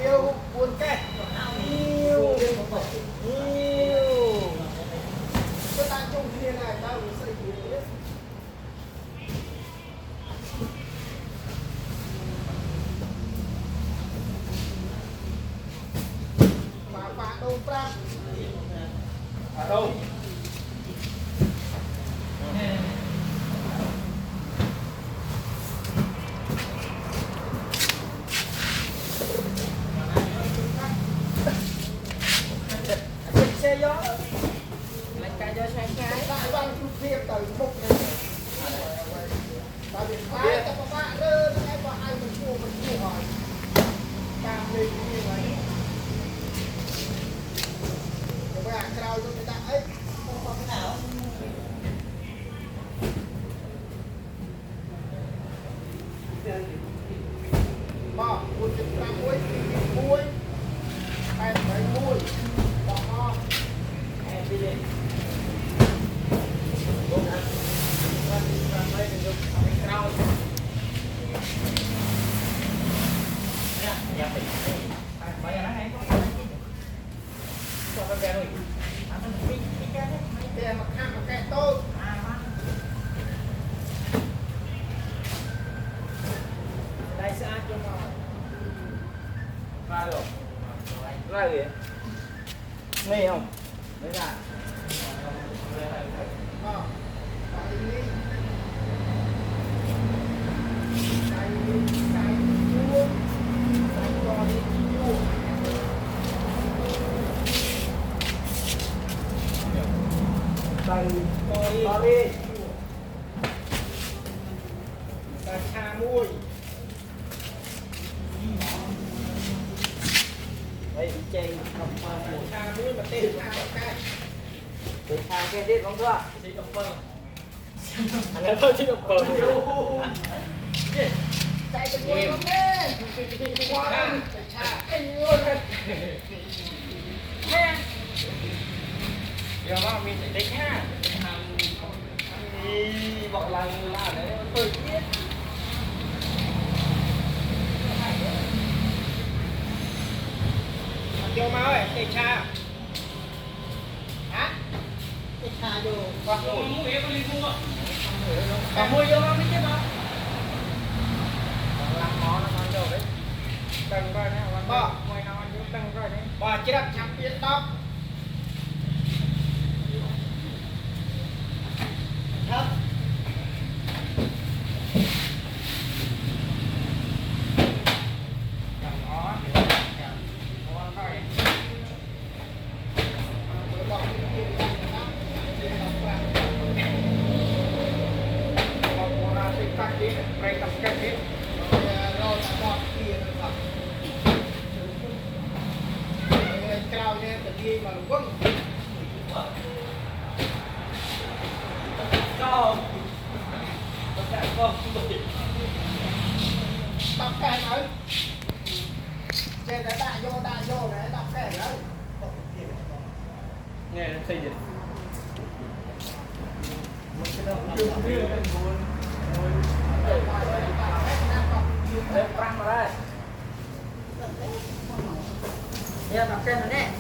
nhiều buồn cái nhiều nhiều cái ta chung kia này tao cũng xây dựng mà đâu ra ở đâu xe gió lại cài gió sang cái lại văng chút kia từ một này tại vì phải cho các bạn lên cái bọn ai mình mua hỏi cam đi như vậy các bạn trao cho người ta ấy không có cái nào mà buôn chục trăm muối em phải muối bỏ ngon em đi lên đây sẽ cho nó ra được ra gì này không đấy là đi ta cha muôi đây chơi không cha muôi mà tên cha cái đi không thưa đi đọc phân anh em thôi đi đọc phân chạy được muôi không đấy qua cha anh luôn nè giờ mà mình phải đánh ha bọn làng là đấy tôi biết vô máu ấy cây cha hả cây cha vô qua mùi mùi em đi mua cả mùi vô nó mới chết đó làm món nó ngon đâu đấy đừng coi nè bò mùi nó đừng coi đấy bò chết đập chạm biết đó thấp đọc cái nữa trên đấy đại vô đấy đọc cái đấy nghe nó xây dựng đây răng vào đây nha đọc cái này nè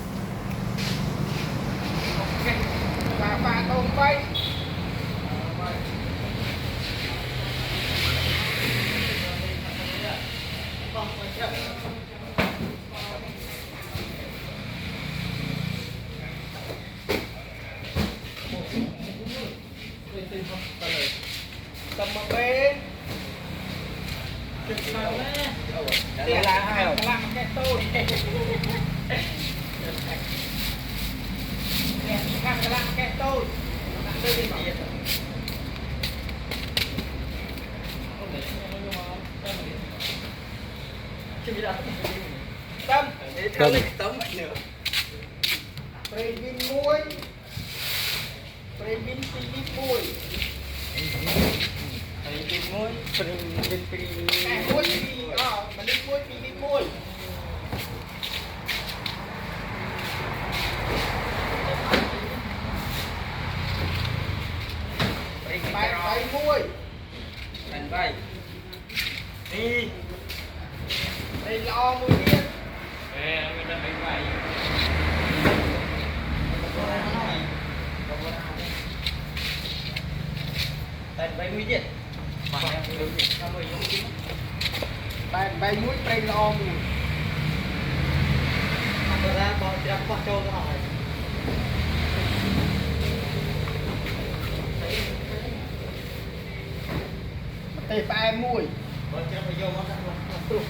và đồng quay cầm một bên tiền là hai không làm cái tôi làm cái tôi tâm tấm nữa pin muối pin muối pin muối cái muối mình đi muối pin muối bay muối bay đi đây lo muối điên Tại vậy mới điện. Tại vậy mũi cây lo mùi. Bây giờ bọn chị đã qua châu cho họ này. Tê phải mùi. Bọn chị đã phải vô nó ra luôn.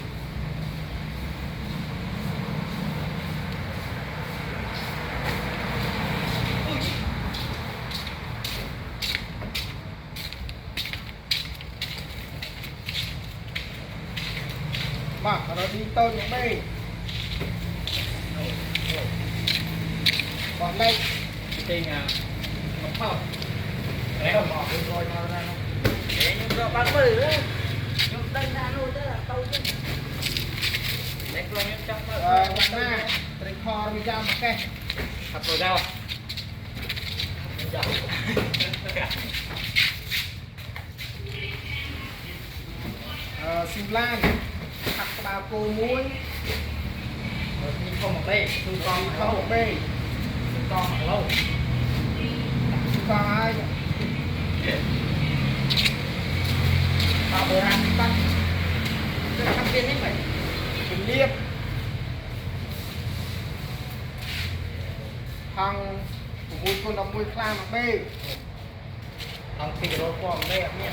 Mà nó đi tôi những bê. Còn đây Thì không không. Đấy không bỏ được rồi mà ra nó. Để nhưng mà bắt bự đó. Nhưng đây ra luôn đó là câu chứ. Để luôn nhưng trong bắt na Tây kho đi ra một cái. Thật rồi đâu. Sim lan hạt bà cô muối. Nhưng không một đây, tôi con Không một bê. tôi con mà lâu. Còn ai Vào bữa ăn đi bắt. Tôi đã viên hết vậy. Bình liếp thằng của mùi con đọc mùi khla một bê. Thằng thì rồi còn đây ạ nha.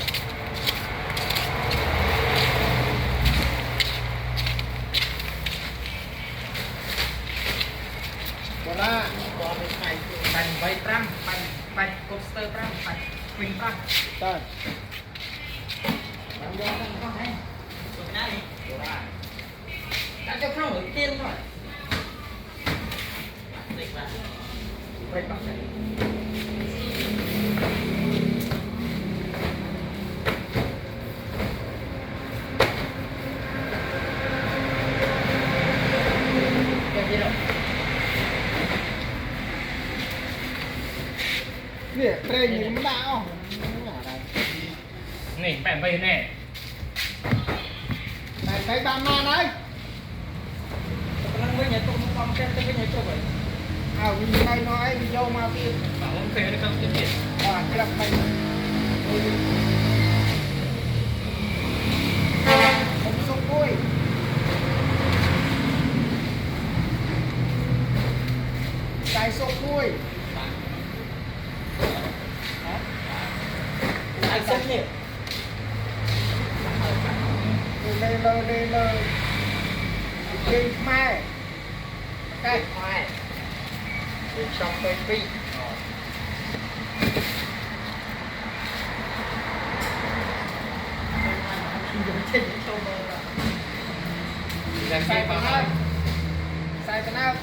Bộ ra Còn cái này bánh vây pram, bánh coaster pram, bánh quỳnh pram. Tên Bạn vô không có hay. Tôi cái này đi. Đã cho không được tiền thôi. Dịch vào. Break back này. Cái gì đâu? nè đây nhìn nó đau. Nè, bạn vây nè. Này cái ba ma đấy. Nó mới nhảy tôi không con cái nhảy tôi vậy. Nhìn đây nó ấy vô mà kia. Bảo không khề nó không tiếp tiền. Cái đập mình không sốc vui. Cái sốc vui. Ai sốc nhỉ? Lên lời Kinh mai. Cái Mai. Đi trong cây phi. sai cái nào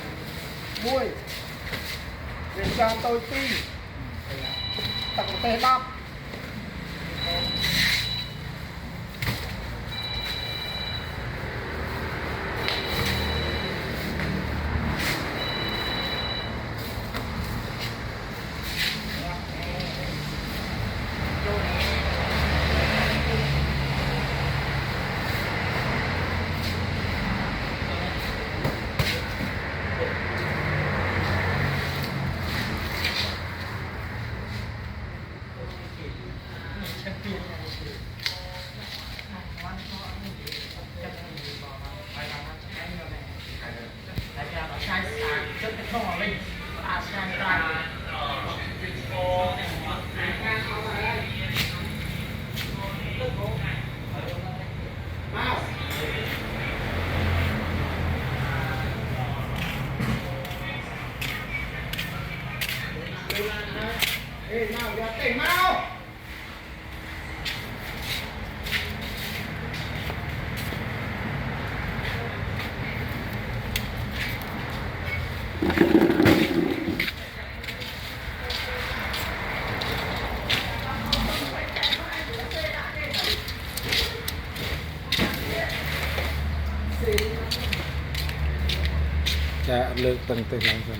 mùi để cho tôi tin tập một tê bắp. Ê, nào, giờ tỉnh mau. Dạ, lực từng từ lần rồi.